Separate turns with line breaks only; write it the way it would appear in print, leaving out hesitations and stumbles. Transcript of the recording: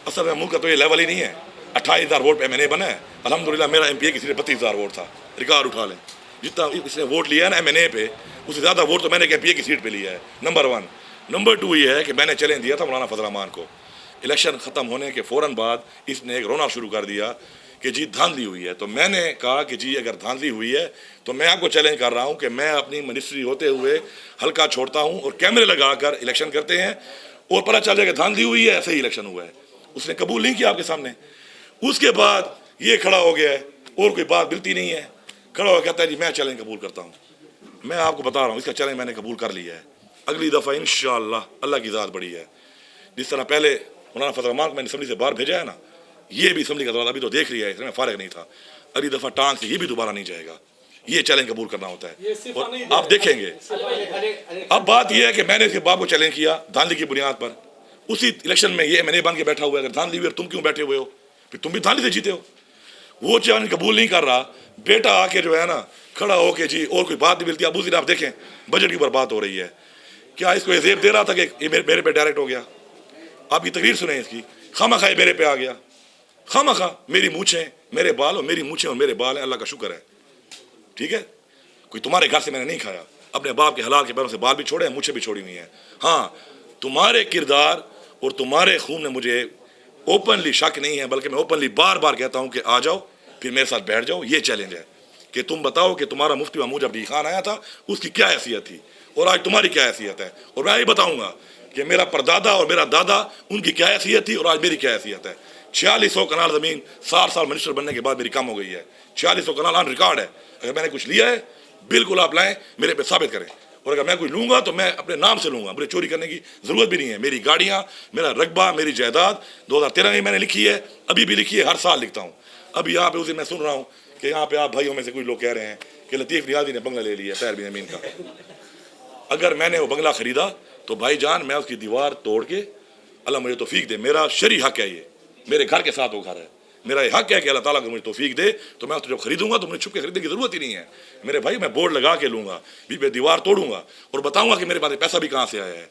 اصل میں ملک کا تو یہ لیول ہی نہیں ہے. 28,000 ووٹ پہ ایم این اے بنا ہے. الحمدللہ میرا ایم پی اے کی سیٹ 32,000 ووٹ تھا. ریکارڈ اٹھا لیں جتنا اس نے ووٹ لیا ہے نا ایم این اے پہ، اس سے زیادہ ووٹ تو میں نے ایم پی اے کی سیٹ پہ لیا ہے. نمبر 1. نمبر 2 یہ ہے کہ میں نے چیلنج دیا تھا مولانا فضل الرحمان کو. الیکشن ختم ہونے کے فوراً بعد اس نے ایک رونا شروع کر دیا کہ جی دھاندلی ہوئی ہے. تو میں نے کہا کہ جی اگر دھاندلی ہوئی ہے تو میں آپ کو چیلنج کر رہا ہوں کہ میں اپنی منسٹری ہوتے ہوئے حلقہ چھوڑتا ہوں اور کیمرے لگا کر الیکشن کرتے ہیں اور پتہ چل جائے کہ دھاندلی ہوئی ہے، ایسے ہی الیکشن ہوا ہے. اس نے قبول نہیں کیا آپ کے سامنے. اس کے بعد یہ کھڑا ہو گیا ہے اور کوئی بات ملتی نہیں ہے، کھڑا ہو کہتا ہے جی میں چیلنج قبول کرتا ہوں. میں آپ کو بتا رہا ہوں اس کا چیلنج میں نے قبول کر لیا ہے. اگلی دفعہ انشاءاللہ اللہ کی ذات بڑی ہے. جس طرح پہلے مولانا فضل الرحمان کو میں نے اسمبلی سے باہر بھیجا ہے نا، یہ بھی اسمبلی کا دورہ ابھی تو دیکھ لیا ہے، اس میں فارغ نہیں تھا. اگلی دفعہ ٹانگ سے یہ بھی دوبارہ نہیں جائے گا. یہ چیلنج قبول کرنا ہوتا ہے اور آپ دیکھیں گے. اب بات یہ ہے کہ میں نے اس کے باپ کو چیلنج کیا دھاندلی کی بنیاد پر. اسی الیکشن میں یہ میں نے بن کے بیٹھا ہوا ہے. اگر دھاندلی ہوئی اور تم کیوں بیٹھے ہوئے ہو؟ پھر تم بھی دھاندلی سے جیتے ہو. وہ چیلنج قبول نہیں کر رہا. بیٹا آ کے جو ہے نا کھڑا ہو کے جی اور کوئی بات نہیں ملتی. اب اس دن آپ دیکھیں بجٹ کی اوپر بات ہو رہی ہے. کیا اس کو یہ زیب دے رہا تھا کہ یہ میرے پہ ڈائریکٹ ہو گیا؟ آپ کی تقریر سنیں اس کی. خواہ یہ میرے پہ آ گیا. خواہ میری مونچھیں میرے بال اور میری مونچھیں اور میرے بال ہیں، اللہ کا شکر ہے. ٹھیک ہے، کوئی تمہارے گھر سے میں نے نہیں کھایا. اپنے باپ کے حلال کے پیروں سے بال بھی چھوڑے ہیں، مونچھیں بھی چھوڑی ہوئی ہیں. ہاں تمہارے کردار اور تمہارے خون میں مجھے اوپنلی شک نہیں ہے، بلکہ میں اوپنلی بار بار کہتا ہوں کہ آ جاؤ پھر میرے ساتھ بیٹھ جاؤ. یہ چیلنج ہے کہ تم بتاؤ کہ تمہارا مفتی محمود عبدی خان آیا تھا اس کی کیا حیثیت تھی اور آج تمہاری کیا حیثیت ہے. اور میں یہ بتاؤں گا کہ میرا پردادا اور میرا دادا ان کی کیا حیثیت تھی اور آج میری کیا حیثیت ہے. 4600 کنال زمین 60 سال منسٹر بننے کے بعد میری کم ہو گئی ہے. 4600 کنال آن ریکارڈ ہے. اگر میں نے کچھ لیا ہے بالکل آپ لائیں میرے پہ ثابت کریں. اور اگر میں کوئی لوں گا تو میں اپنے نام سے لوں گا. مجھے چوری کرنے کی ضرورت بھی نہیں ہے. میری گاڑیاں، میرا رقبہ، میری جائیداد 2013 میں نے لکھی ہے، ابھی بھی لکھی ہے، ہر سال لکھتا ہوں. ابھی یہاں پہ اس دن میں سن رہا ہوں کہ یہاں پہ آپ بھائیوں میں سے کچھ لوگ کہہ رہے ہیں کہ لطیف نیازی نے بنگلہ لے لیا طاہر بن امین کا. اگر میں نے وہ بنگلہ خریدا تو بھائی جان میں اس کی دیوار توڑ کے، اللہ مجھے توفیق دے، میرا شرعی حق ہے، یہ میرے گھر کے ساتھ وہ گھر ہے، میرا یہ حق ہے کہ اللہ تعالیٰ کو مجھے توفیق دے تو میں اس کو جب خریدوں گا تو مجھے چھپ کے خریدنے کی ضرورت ہی نہیں ہے. میرے بھائی میں بورڈ لگا کے لوں گا، بھی میں دیوار توڑوں گا اور بتاؤں گا کہ میرے پاس پیسہ بھی کہاں سے آیا ہے.